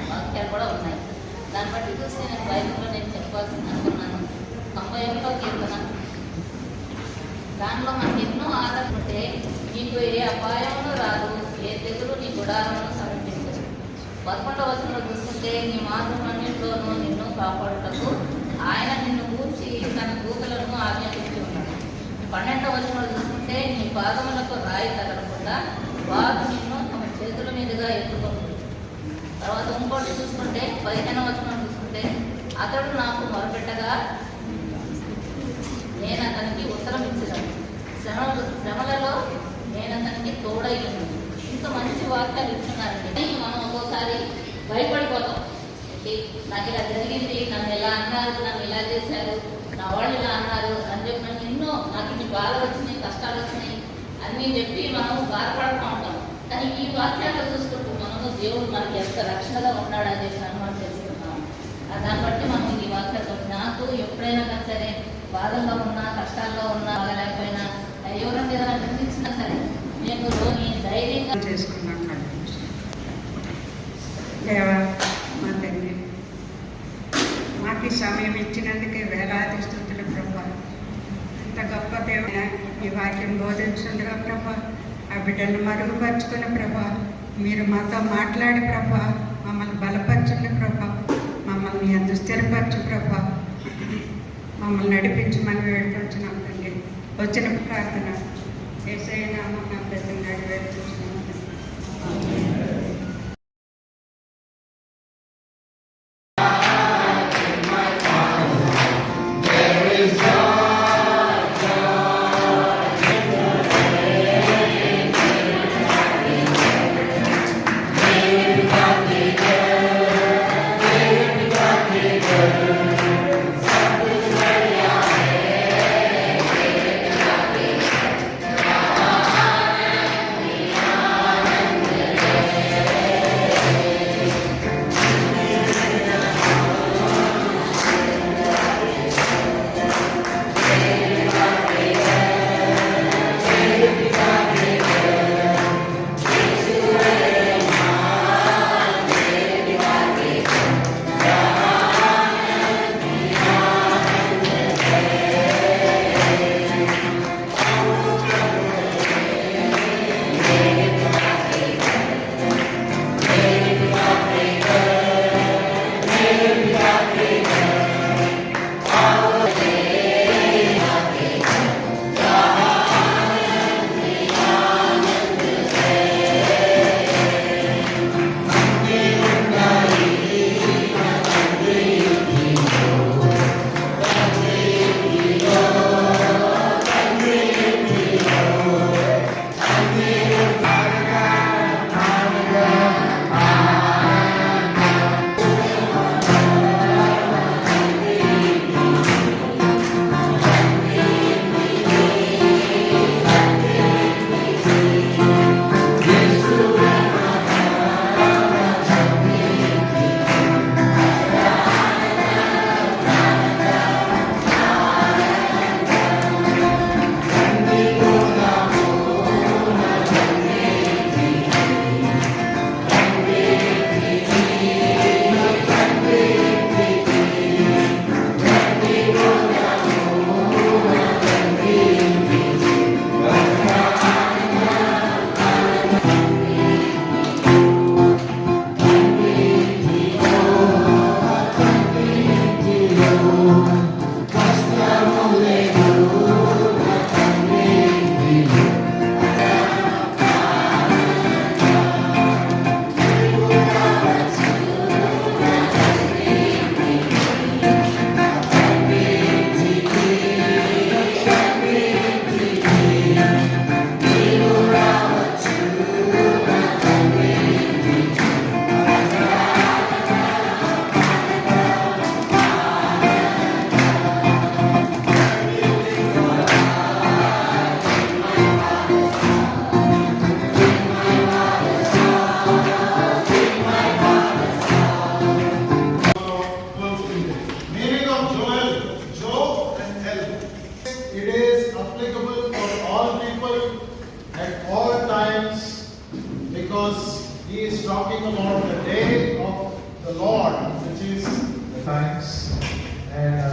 వాక్యాలు కూడా ఉన్నాయి. దాన్ని బట్టి చూసి నేను బైబిల్లో నేను చెప్పాల్సింది అనుకున్నాను. 91వ కీర్తన, దానిలో మనకి ఎన్నో ఆధారం ఉంటే నీకు ఏ అపాయమును రాదు, ఏ తెగులు నీ గుడారమును సమర్పించదు. 11వ వచనంలో చూస్తుంటే నీ మార్గమన్నింటిలోనూ నిన్ను కాపాడుటకు ఆయన నిన్ను కూర్చి తన దూతలను ఆజ్ఞాపించి ఉన్నాడు. 12వ వచనంలో చూస్తుంటే నీ పాదములకు రాయి తగలకుండా వారు నిన్ను తమ చేతుల మీదుగా ఎత్తుకుంటుంది. తర్వాత ఇంకోటి చూసుకుంటే 15వ వచనం చూసుకుంటే అతడు నాకు మొరపెట్టగా నేను అతనికి ఉత్తరం ఇచ్చినాను, శ్రమలలో నేను అతనికి తోడయ్యాను. ఇంత మంచి వాక్యాలు ఇస్తున్నారండి. మనం ఒక్కోసారి భయపడిపోతాం. నాకు ఇలా జరిగింది, నన్ను ఎలా అన్నారు, నన్ను ఇలా చేశారు, నా వాళ్ళు ఇలా అన్నారు అని చెప్పి మనం ఎన్నో నాకు ఇన్ని బాధలు వచ్చినాయి, కష్టాలు వచ్చినాయి అన్నీ చెప్పి మనం బాధపడుతూ ఉంటాం. కానీ ఈ వాక్యాల్లో చూసుకుంటూ మనము దేవుడు మనకి ఎంత రక్షణగా ఉన్నాడని చెప్పి మనం తెలుసుకున్నాం. దాన్ని బట్టి మనం ఈ వాక్యాలు నాకు ఎప్పుడైనా కానీ సరే బాధల్లో ఉన్నా, కష్టాల్లో ఉన్నా, బాగలేకపోయినా, ఎవరైనా ఏదైనా కనిపించినా సరే నేను ధైర్యంగా చేసుకున్నాను. దేవా మా తండ్రి, మాకు సమయం ఇచ్చినందుకే వేలాది స్తుతులు ప్రభా. ఇంత గొప్ప దేవుడ ఈ వాక్యం బోధించుండగా ప్రభా, ఆ బిడ్డను మరుగుపరుచుకుని ప్రభా, మీరు మాతో మాట్లాడి ప్రభా, మమ్మల్ని బలపరచండి ప్రభా, మమ్మల్ని ఎంత స్థిరపరచు ప్రభా, మమ్మల్ని నడిపించమని వేడుకొచ్చున్నాం తండ్రి. వచ్చిన ప్రార్థన యేసయ్య నామమున ప్రతిగా వేడుకొచ్చున్నాం. talking about the day of the Lord, which is the thanks and